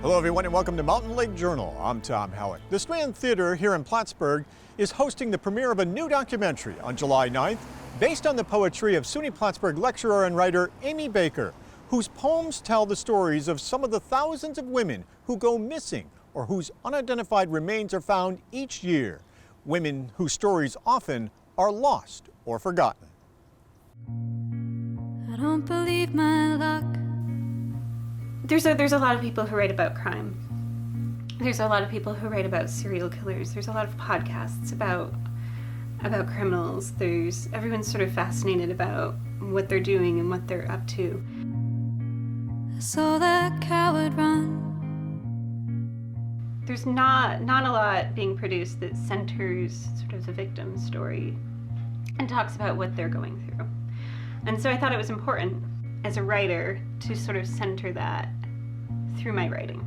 Hello everyone and welcome to Mountain Lake Journal. I'm Tom Howick. The Strand Theatre here in Plattsburgh is hosting the premiere of a new documentary on July 9th based on the poetry of SUNY Plattsburgh lecturer and writer Aimee Baker, whose poems tell the stories of some of the thousands of women who go missing or whose unidentified remains are found each year. Women whose stories often are lost or forgotten. I don't believe my luck. There's a lot of people who write about crime. There's a lot of people who write about serial killers. There's a lot of podcasts about criminals. Everyone's sort of fascinated about what they're doing and what they're up to. I saw that coward run. There's not a lot being produced that centers sort of the victim's story and talks about what they're going through. And so I thought it was important as a writer to sort of center that through my writing.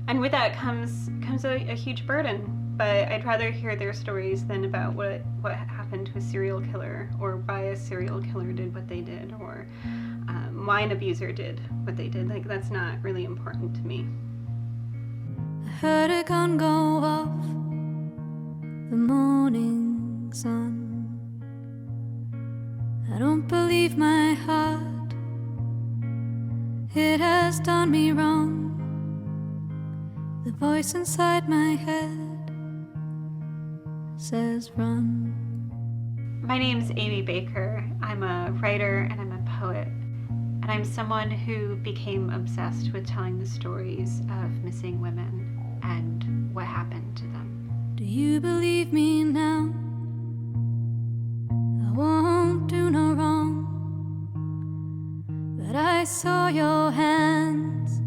And with that comes a huge burden, but I'd rather hear their stories than about what happened to a serial killer, or why a serial killer did what they did, or why an abuser did what they did. Like, that's not really important to me. I heard a gun go off, the morning sun. I don't believe my heart, it has done me wrong. The voice inside my head says run. My name's Aimee Baker. I'm a writer and I'm a poet. And I'm someone who became obsessed with telling the stories of missing women and what happened to them. Do you believe me now? I won't do no wrong, but I saw your hands.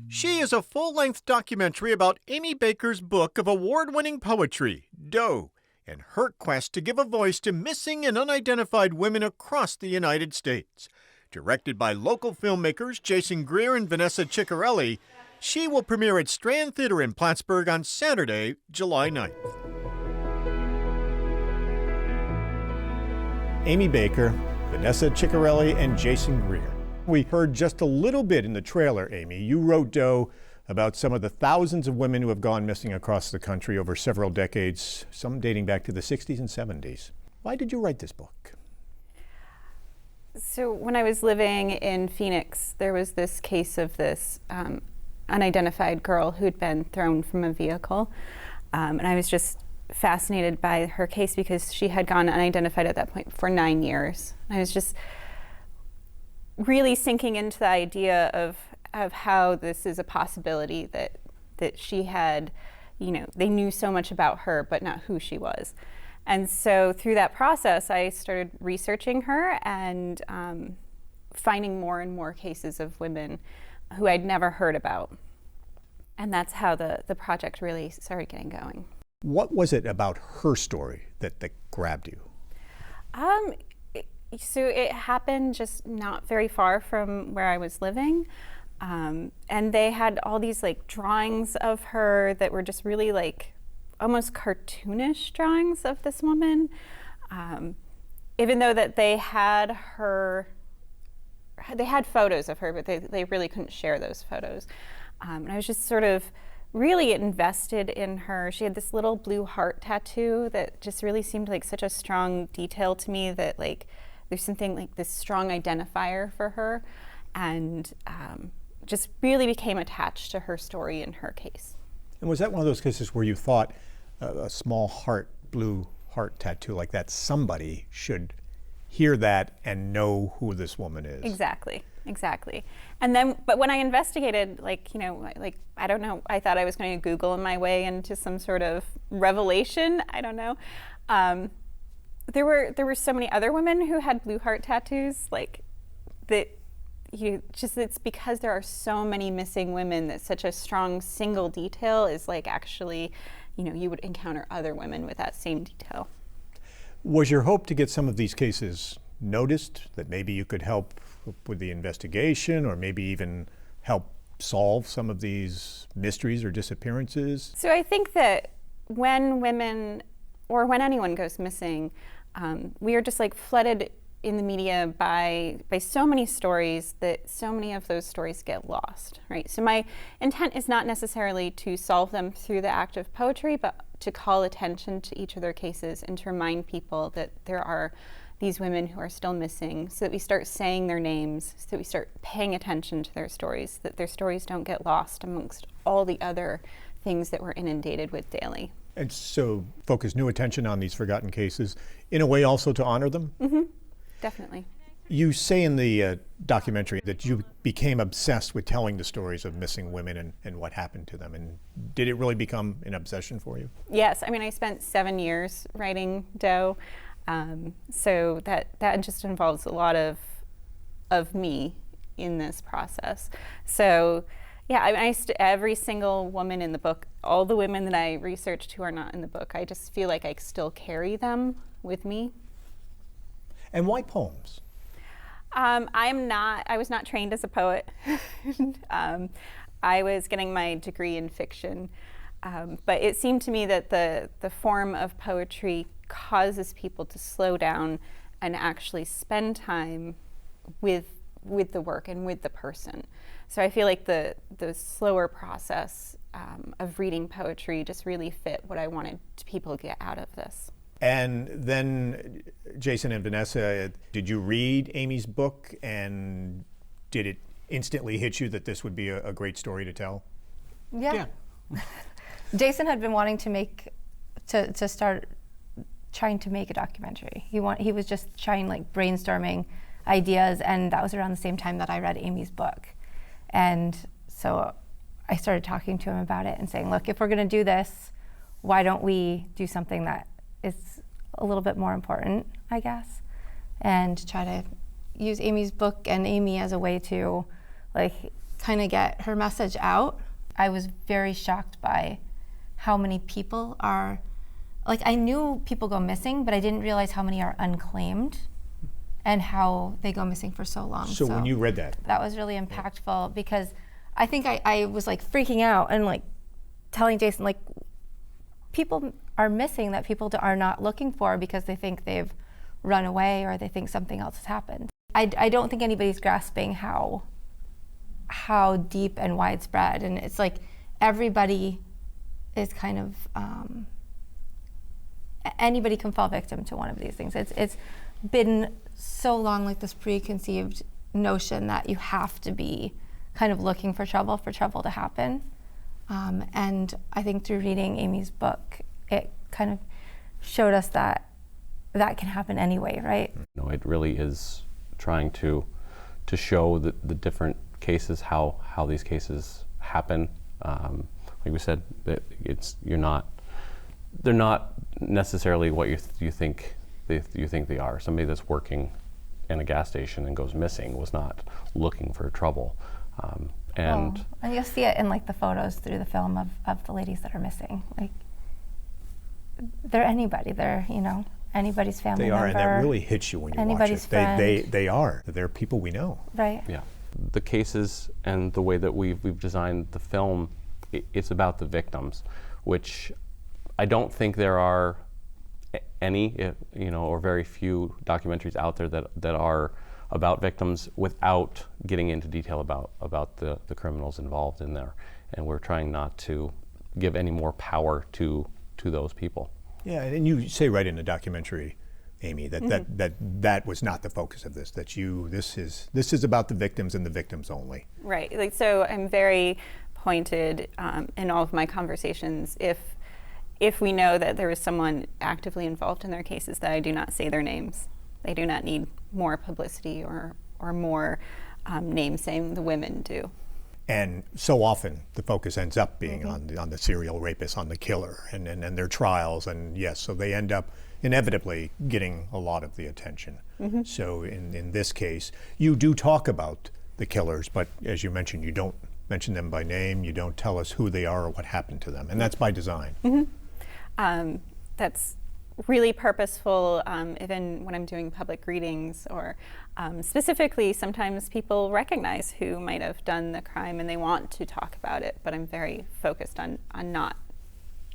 She is a full-length documentary about Aimee Baker's book of award-winning poetry, Doe, and her quest to give a voice to missing and unidentified women across the United States. Directed by local filmmakers Greer and Vanessa Cicarelli, she will premiere at Strand Theatre in Plattsburgh on Saturday, July 9th. Aimee Baker, Vanessa Cicarelli, and Greer. We heard just a little bit in the trailer, Aimee. You wrote Doe about some of the thousands of women who have gone missing across the country over several decades, some dating back to the 60s and 70s. Why did you write this book? So when I was living in Phoenix, there was this case of this unidentified girl who'd been thrown from a vehicle. And I was just fascinated by her case because she had gone unidentified at that point for 9 years. I was just really sinking into the idea of how this is a possibility that she had, they knew so much about her, but not who she was. And so through that process, I started researching her and finding more and more cases of women who I'd never heard about. And that's how the project really started getting going. What was it about her story that grabbed you? So it happened just not very far from where I was living. And they had all these drawings of her that were just really almost cartoonish drawings of this woman. Even though that they had photos of her, but they really couldn't share those photos. And I was just sort of really invested in her. She had this little blue heart tattoo that just really seemed like such a strong detail to me, that there's something like this strong identifier for her, and just really became attached to her story and her case. And was that one of those cases where you thought a small blue heart tattoo like that, somebody should hear that and know who this woman is? Exactly. And then, but when I investigated, I don't know, I thought I was going to Google my way into some sort of revelation. I don't know. There were so many other women who had blue heart tattoos, it's because there are so many missing women that such a strong single detail is actually, you would encounter other women with that same detail. Was your hope to get some of these cases noticed, that maybe you could help with the investigation, or maybe even help solve some of these mysteries or disappearances? So I think that when women, or when anyone goes missing, we are just flooded in the media by so many stories that so many of those stories get lost, right? So my intent is not necessarily to solve them through the act of poetry, but to call attention to each of their cases and to remind people that there are these women who are still missing, so that we start saying their names, so that we start paying attention to their stories, that their stories don't get lost amongst all the other things that we're inundated with daily. And so focus new attention on these forgotten cases, in a way also to honor them? Mm-hmm. Definitely. You say in the documentary that you became obsessed with telling the stories of missing women and what happened to them. And did it really become an obsession for you? Yes. I mean, I spent 7 years writing Doe. So that just involves a lot of me in this process. So yeah, I mean, every single woman in the book, all the women that I researched who are not in the book, I just feel like I still carry them with me. And why poems? I was not trained as a poet. I was getting my degree in fiction. But it seemed to me that the form of poetry causes people to slow down and actually spend time with the work and with the person. So I feel like the slower process of reading poetry just really fit what I wanted people to get out of this. And then, Jason and Vanessa, did you read Aimee's book, and did it instantly hit you that this would be a great story to tell? Yeah. Jason had been wanting to start trying to make a documentary. He was just trying, like, brainstorming ideas, and that was around the same time that I read Aimee's book. And so I started talking to him about it and saying, look, if we're going to do this, why don't we do something that is a little bit more important, I guess, and try to use Aimee's book and Aimee as a way to, like, kind of get her message out. I was very shocked by how many people are, like, I knew people go missing, but I didn't realize how many are unclaimed and how they go missing for so long. So when you read that was really impactful, because I think I was, like, freaking out and, like, telling Jason, like, people are missing that people are not looking for because they think they've run away or they think something else has happened. I don't think anybody's grasping how deep and widespread, and it's like everybody is kind of, anybody can fall victim to one of these things. It's been so long, like, this preconceived notion that you have to be kind of looking for trouble to happen. And I think through reading Aimee's book, it kind of showed us that can happen anyway, right? You know, it really is trying to show the different cases, how these cases happen. Like we said, that they're not necessarily what you think they are. Somebody that's working in a gas station and goes missing was not looking for trouble. And you'll see it in, like, the photos through the film of the ladies that are missing. Like, they're anybody. They're, you know, anybody's family member. They are, and that really hits you when you watch it. They are. They're people we know. Right. Yeah. The cases and the way that we've designed the film, it's about the victims, which I don't think there are any, or very few documentaries out there that are about victims without getting into detail about the criminals involved in there. And we're trying not to give any more power to those people. Yeah, and you say right in the documentary, Aimee, that was not the focus of this. This is about the victims and the victims only. Right. Like, so I'm very pointed in all of my conversations. If we know that there is someone actively involved in their cases, that I do not say their names. They do not need more publicity or more names saying the women do. And so often the focus ends up being on the serial rapist, on the killer, and their trials, and yes, so they end up inevitably getting a lot of the attention. So in this case, you do talk about the killers, but as you mentioned, you don't mention them by name, you don't tell us who they are or what happened to them, and that's by design. That's really purposeful, even when I'm doing public readings, or specifically sometimes people recognize who might have done the crime and they want to talk about it, but I'm very focused on not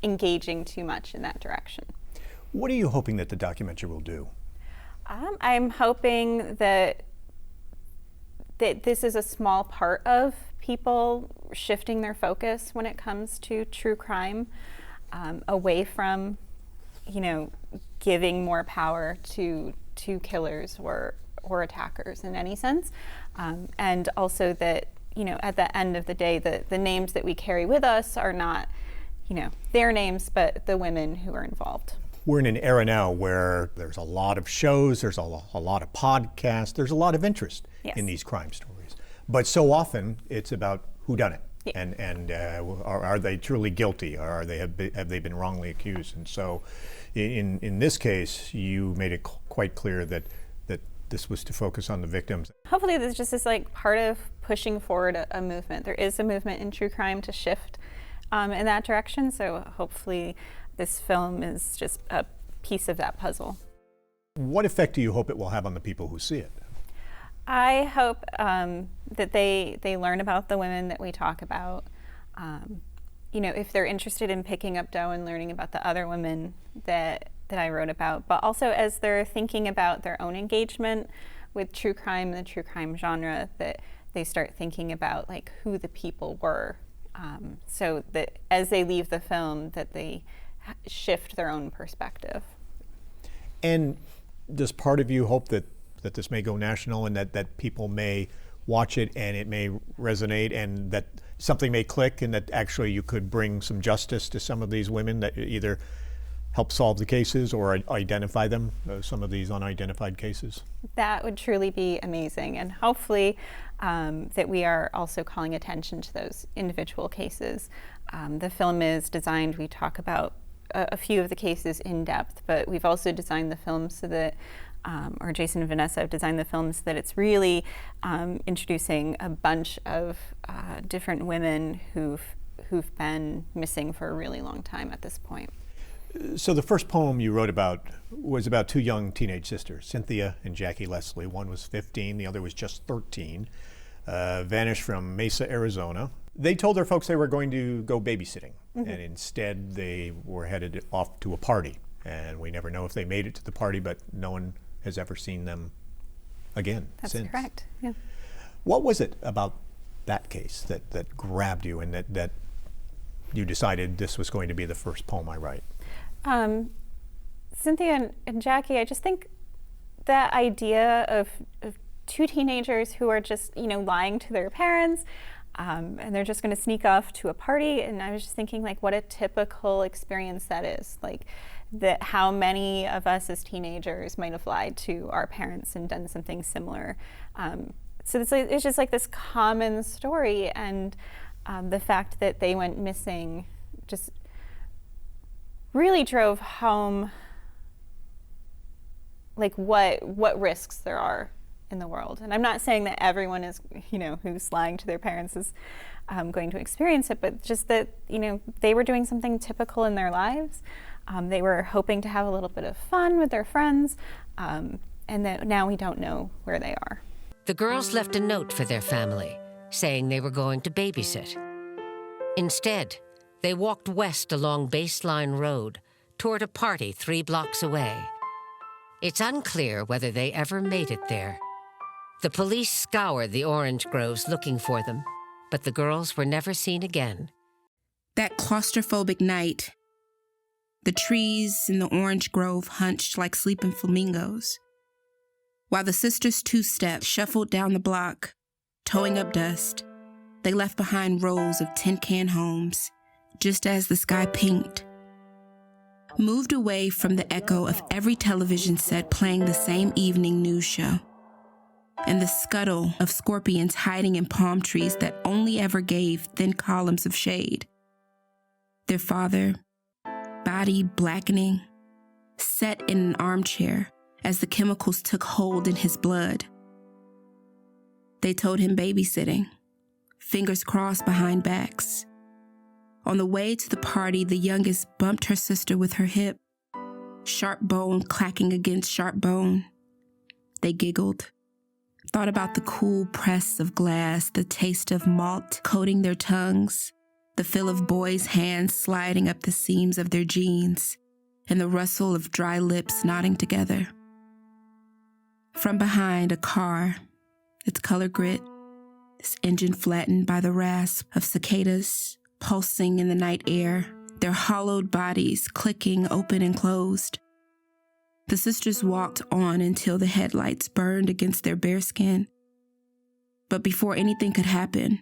engaging too much in that direction. What are you hoping that the documentary will do? I'm hoping that this is a small part of people shifting their focus when it comes to true crime, away from, giving more power to killers or attackers in any sense, and also that at the end of the day, the names that we carry with us are not their names, but the women who are involved. We're in an era now where there's a lot of shows, there's a lot of podcasts, there's a lot of interest in these crime stories. But so often it's about whodunit. Yeah. And are they truly guilty, or have they been wrongly accused? And so in this case, you made it quite clear that this was to focus on the victims. Hopefully this just is like part of pushing forward a movement. There is a movement in true crime to shift in that direction, so hopefully this film is just a piece of that puzzle. What effect do you hope it will have on the people who see it? I hope that they learn about the women that we talk about. If they're interested in picking up Doe and learning about the other women that I wrote about, but also as they're thinking about their own engagement with true crime, the true crime genre, that they start thinking about like who the people were, so that as they leave the film, that they shift their own perspective. And does part of you hope that this may go national, and that people may watch it and it may resonate, and that something may click, and that actually you could bring some justice to some of these women, that either help solve the cases or identify them, some of these unidentified cases? That would truly be amazing, and hopefully that we are also calling attention to those individual cases. The film is designed, we talk about a few of the cases in depth, but we've also designed the film so that, or Jason and Vanessa have designed the film so that it's really introducing a bunch of different women who've been missing for a really long time at this point. So the first poem you wrote about was about two young teenage sisters, Cynthia and Jackie Leslie. One was 15, the other was just 13, vanished from Mesa, Arizona. They told their folks they were going to go babysitting, and instead they were headed off to a party. And we never know if they made it to the party, but no one has ever seen them again since. That's correct, yeah. What was it about that case that grabbed you, and that you decided this was going to be the first poem I write? Cynthia and Jackie, I just think that idea of two teenagers who are just, lying to their parents, and they're just going to sneak off to a party. And I was just thinking, like, what a typical experience that is. Like, that how many of us as teenagers might have lied to our parents and done something similar. So it's just like this common story, and the fact that they went missing just really drove home like what risks there are in the world. And I'm not saying that everyone is, who's lying to their parents is going to experience it, but just that, they were doing something typical in their lives. They were hoping to have a little bit of fun with their friends, and that now we don't know where they are. The girls left a note for their family, saying they were going to babysit. Instead, they walked west along Baseline Road toward a party 3 blocks away. It's unclear whether they ever made it there. The police scoured the orange groves looking for them, but the girls were never seen again. That claustrophobic night, the trees in the orange grove hunched like sleeping flamingos, while the sisters two-step shuffled down the block, towing up dust. They left behind rows of tin-can homes, just as the sky pinked. Moved away from the echo of every television set playing the same evening news show, and the scuttle of scorpions hiding in palm trees that only ever gave thin columns of shade. Their father, body blackening, sat in an armchair as the chemicals took hold in his blood. They told him babysitting, fingers crossed behind backs. On the way to the party, the youngest bumped her sister with her hip, sharp bone clacking against sharp bone. They giggled, thought about the cool press of glass, the taste of malt coating their tongues, the feel of boys' hands sliding up the seams of their jeans, and the rustle of dry lips knotting together. From behind, a car, its color grit, its engine flattened by the rasp of cicadas pulsing in the night air, their hollowed bodies clicking open and closed. The sisters walked on until the headlights burned against their bare skin. But before anything could happen,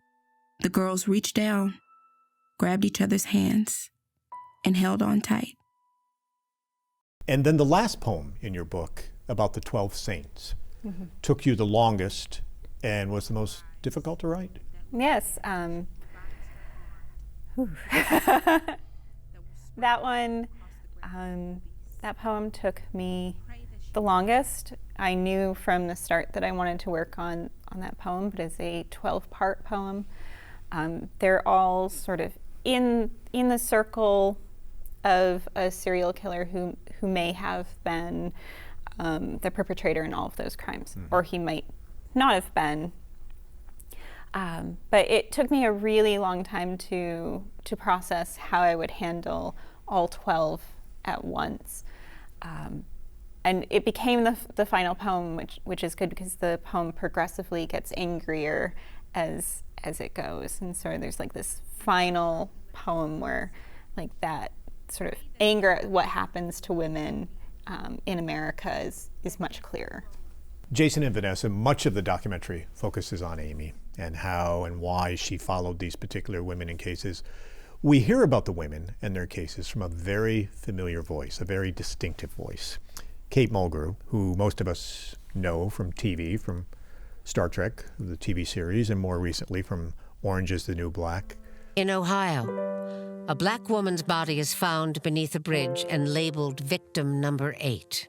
the girls reached down, grabbed each other's hands, and held on tight. And then the last poem in your book about the 12 saints took you the longest and was the most difficult to write? Yes. That one, that poem took me the longest. I knew from the start that I wanted to work on that poem, but it's a 12-part poem. They're all sort of in the circle of a serial killer who may have been the perpetrator in all of those crimes, or he might not have been. But it took me a really long time to process how I would handle all 12 at once. And it became the final poem, which is good because the poem progressively gets angrier as it goes. And so there's like this final poem where like that sort of anger at what happens to women in America is much clearer. Jason and Vanessa, much of the documentary focuses on Aimee and how and why she followed these particular women in cases. We hear about the women and their cases from a very familiar voice, a very distinctive voice. Kate Mulgrew, who most of us know from TV, from Star Trek, the TV series, and more recently from Orange is the New Black. In Ohio, a black woman's body is found beneath a bridge and labeled victim number 8.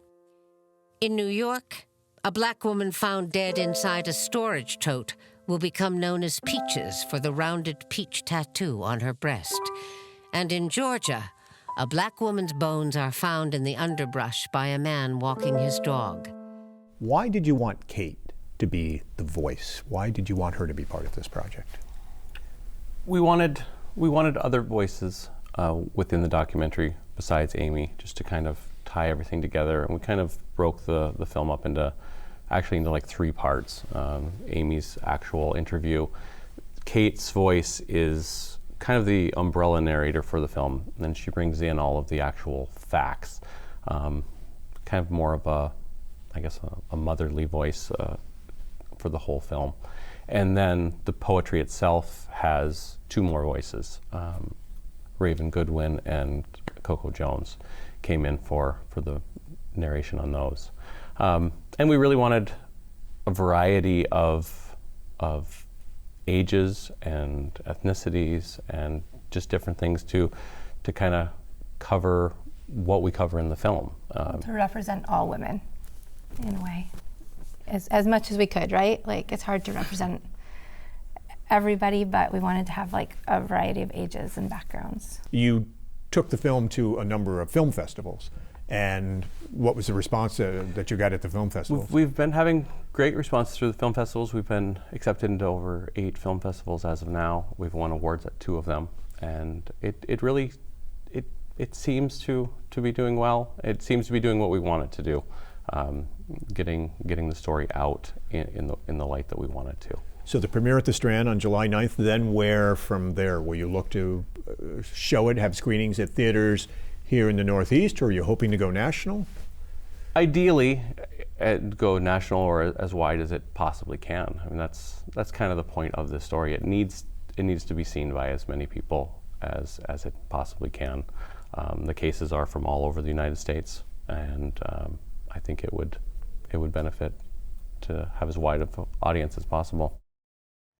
In New York, a black woman found dead inside a storage tote will become known as Peaches for the rounded peach tattoo on her breast. And in Georgia, a black woman's bones are found in the underbrush by a man walking his dog. Why did you want Kate to be the voice? Why did you want her to be part of this project? We wanted other voices within the documentary besides Aimee, just to kind of tie everything together. And we kind of broke the film up into like 3 parts. Aimee's actual interview. Kate's voice is kind of the umbrella narrator for the film. And then she brings in all of the actual facts. Kind of more of a motherly voice for the whole film. And then the poetry itself has 2 more voices. Raven Goodwin and Coco Jones came in for the narration on those. And we really wanted a variety of ages and ethnicities and just different things to kind of cover what we cover in the film. To represent all women, in a way, as much as we could, right? Like, it's hard to represent everybody, but we wanted to have like a variety of ages and backgrounds. You took the film to a number of film festivals. And what was the response that you got at the film festivals? We've been having great response through the film festivals. We've been accepted into over 8 film festivals as of now. We've won awards at 2 of them. And it really seems to be doing well. It seems to be doing what we want it to do, getting the story out in the light that we want it to. So the premiere at the Strand on July 9th, then where from there? Will you look to show it, have screenings at theaters here in the Northeast, or are you hoping to go national? Ideally, go national or as wide as it possibly can. I mean, that's kind of the point of this story. It needs to be seen by as many people as it possibly can. The cases are from all over the United States, and I think it would benefit to have as wide of an audience as possible.